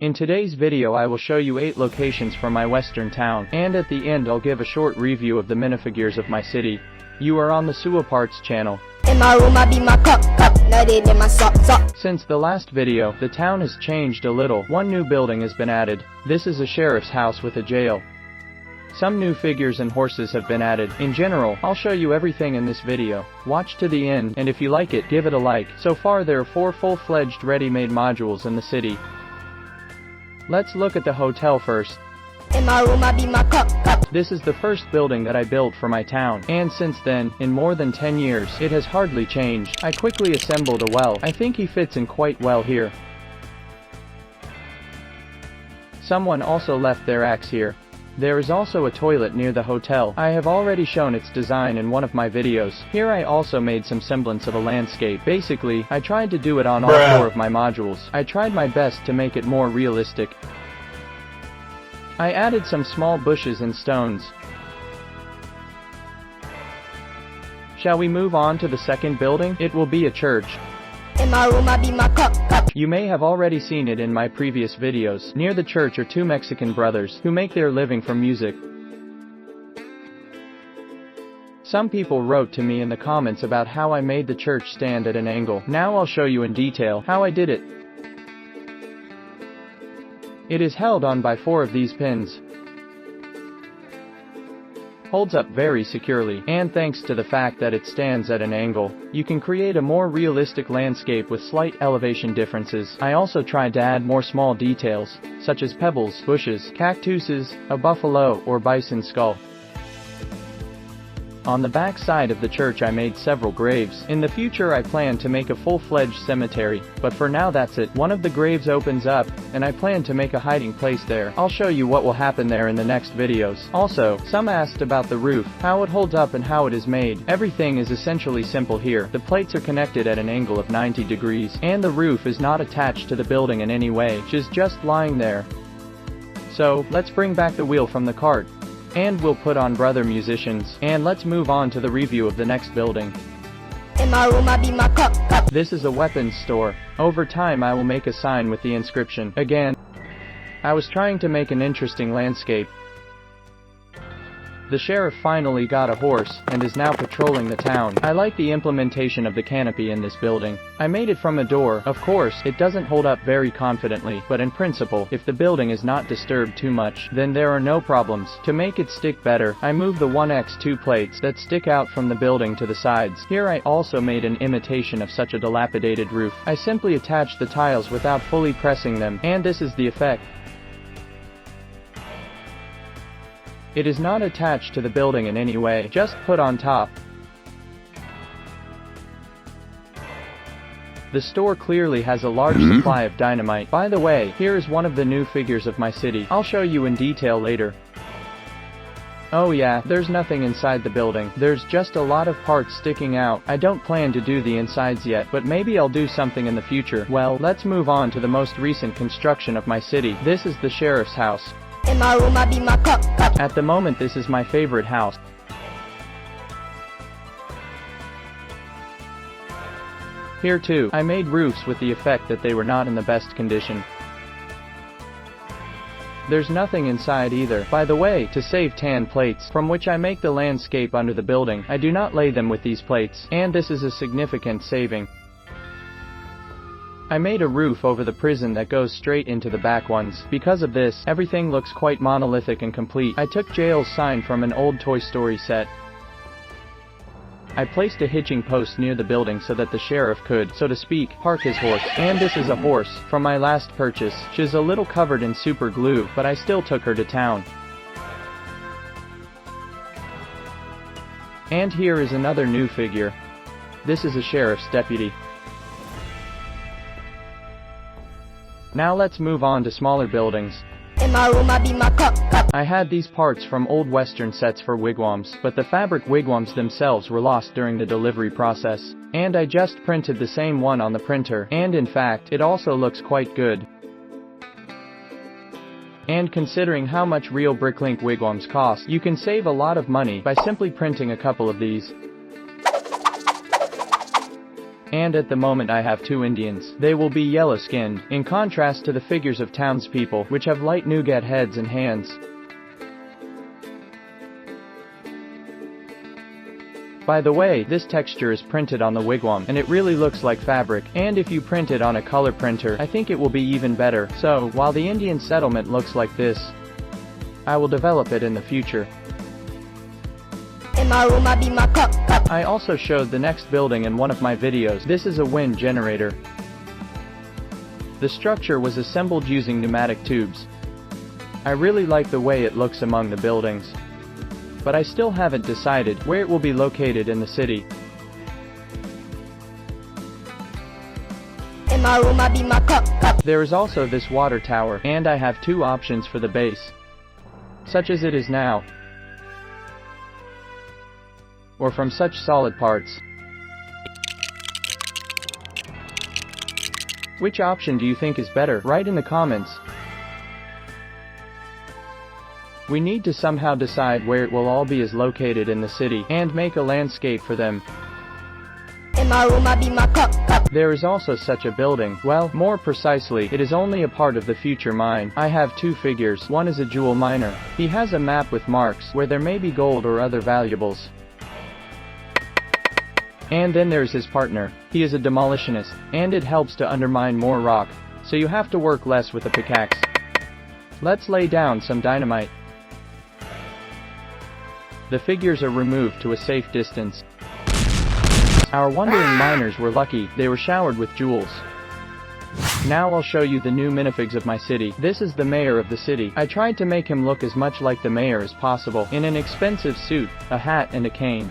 In today's video I will show you 8 locations from my western town, and at the end I'll give a short review of the minifigures of my city. You are on the Sewer Parts channel. In my room I be my cup, nutted in my sock. Since the last video, the town has changed a little. One new building has been added. This is a sheriff's house with a jail. Some new figures and horses have been added. In general, I'll show you everything in this video. Watch to the end, and if you like it, give it a like. So far there are 4 full-fledged ready-made modules in the city. Let's look at the hotel first. In my room I be my cup. This is the first building that I built for my town, and since then, in more than 10 years, it has hardly changed. I quickly assembled a well. I think he fits in quite well here. Someone also left their axe here. There is also a toilet near the hotel. I have already shown its design in one of my videos. Here I also made some semblance of a landscape. Basically, I tried to do it on all 4 of my modules. I tried my best to make it more realistic. I added some small bushes and stones. Shall we move on to the second building? It will be a church. In my room I be my cup. You may have already seen it in my previous videos. Near the church are 2 Mexican brothers who make their living from music. Some people wrote to me in the comments about how I made the church stand at an angle. Now I'll show you in detail how I did it. It is held on by 4 of these pins. Holds up very securely, and thanks to the fact that it stands at an angle, you can create a more realistic landscape with slight elevation differences. I also tried to add more small details, such as pebbles, bushes, cactuses, a buffalo or bison skull. On the back side of the church I made several graves. In the future I plan to make a full-fledged cemetery, but for now that's it. One of the graves opens up, and I plan to make a hiding place there. I'll show you what will happen there in the next videos. Also, some asked about the roof, how it holds up and how it is made. Everything is essentially simple here. The plates are connected at an angle of 90 degrees, and the roof is not attached to the building in any way, it is just lying there. So, let's bring back the wheel from the cart. And we'll put on brother musicians, and let's move on to the review of the next building. In my room I be my cup. This is a weapons store. Over time I will make a sign with the inscription. Again, I was trying to make an interesting landscape. The sheriff finally got a horse, and is now patrolling the town. I like the implementation of the canopy in this building. I made it from a door. Of course, it doesn't hold up very confidently, but in principle, if the building is not disturbed too much, then there are no problems. To make it stick better, I moved the 1x2 plates that stick out from the building to the sides. Here I also made an imitation of such a dilapidated roof. I simply attached the tiles without fully pressing them, and this is the effect. It is not attached to the building in any way, just put on top. The store clearly has a large supply of dynamite. By the way, here is one of the new figures of my city. I'll show you in detail later. Oh yeah, there's nothing inside the building. There's just a lot of parts sticking out. I don't plan to do the insides yet, but maybe I'll do something in the future. Well, let's move on to the most recent construction of my city. This is the sheriff's house. In my room I be my cup. At the moment this is my favorite house. Here too, I made roofs with the effect that they were not in the best condition. There's nothing inside either. By the way, to save tan plates, from which I make the landscape under the building, I do not lay them with these plates, and this is a significant saving. I made a roof over the prison that goes straight into the back ones. Because of this, everything looks quite monolithic and complete. I took jail's sign from an old Toy Story set. I placed a hitching post near the building so that the sheriff could, so to speak, park his horse. And this is a horse from my last purchase. She's a little covered in super glue, but I still took her to town. And here is another new figure. This is a sheriff's deputy. Now let's move on to smaller buildings. In my room I be my cup. I had these parts from old western sets for wigwams, but the fabric wigwams themselves were lost during the delivery process. And I just printed the same one on the printer, and in fact, it also looks quite good. And considering how much real bricklink wigwams cost, you can save a lot of money by simply printing a couple of these. And at the moment I have 2 Indians. They will be yellow-skinned, in contrast to the figures of townspeople, which have light nougat heads and hands. By the way, this texture is printed on the wigwam, and it really looks like fabric, and if you print it on a color printer, I think it will be even better. So, while the Indian settlement looks like this, I will develop it in the future. In my room I be my cup. I also showed the next building in one of my videos. This is a wind generator. The structure was assembled using pneumatic tubes. I really like the way it looks among the buildings, but I still haven't decided where it will be located in the city. In my room I be my cup. There is also this water tower, and I have 2 options for the base, such as it is now, or from such solid parts. Which option do you think is better? Write in the comments. We need to somehow decide where it will all be is located in the city, and make a landscape for them. In my room I be my cup. There is also such a building. Well, more precisely, it is only a part of the future mine. I have 2 figures. One is a jewel miner. He has a map with marks where there may be gold or other valuables. And then there's his partner. He is a demolitionist, and it helps to undermine more rock, so you have to work less with a pickaxe. Let's lay down some dynamite. The figures are removed to a safe distance. Our wandering miners were lucky, they were showered with jewels. Now I'll show you the new minifigs of my city. This is the mayor of the city. I tried to make him look as much like the mayor as possible, in an expensive suit, a hat and a cane.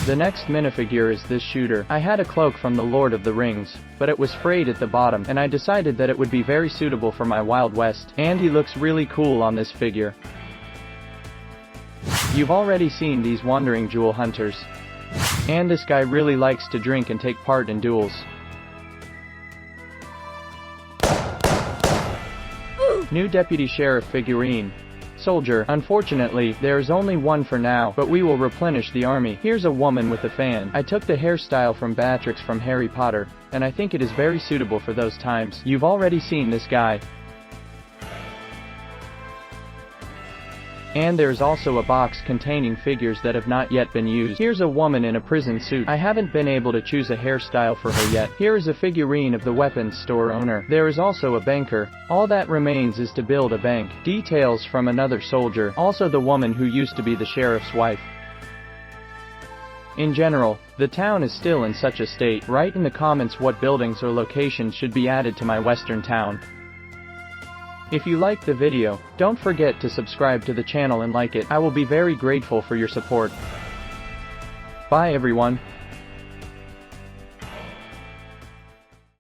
The next minifigure is this shooter. I had a cloak from the Lord of the Rings, but it was frayed at the bottom, and I decided that it would be very suitable for my Wild West, and he looks really cool on this figure. You've already seen these wandering jewel hunters. And this guy really likes to drink and take part in duels. New deputy sheriff figurine. Soldier. Unfortunately, there is only one for now, but we will replenish the army. Here's a woman with a fan. I took the hairstyle from Beatrix from Harry Potter, and I think it is very suitable for those times. You've already seen this guy. And there's also a box containing figures that have not yet been used. Here's a woman in a prison suit. I haven't been able to choose a hairstyle for her yet. Here is a figurine of the weapons store owner. There is also a banker. All that remains is to build a bank. Details from another soldier. Also the woman who used to be the sheriff's wife. In general, the town is still in such a state. Write in the comments what buildings or locations should be added to my western town. If you liked the video, don't forget to subscribe to the channel and like it. I will be very grateful for your support. Bye everyone.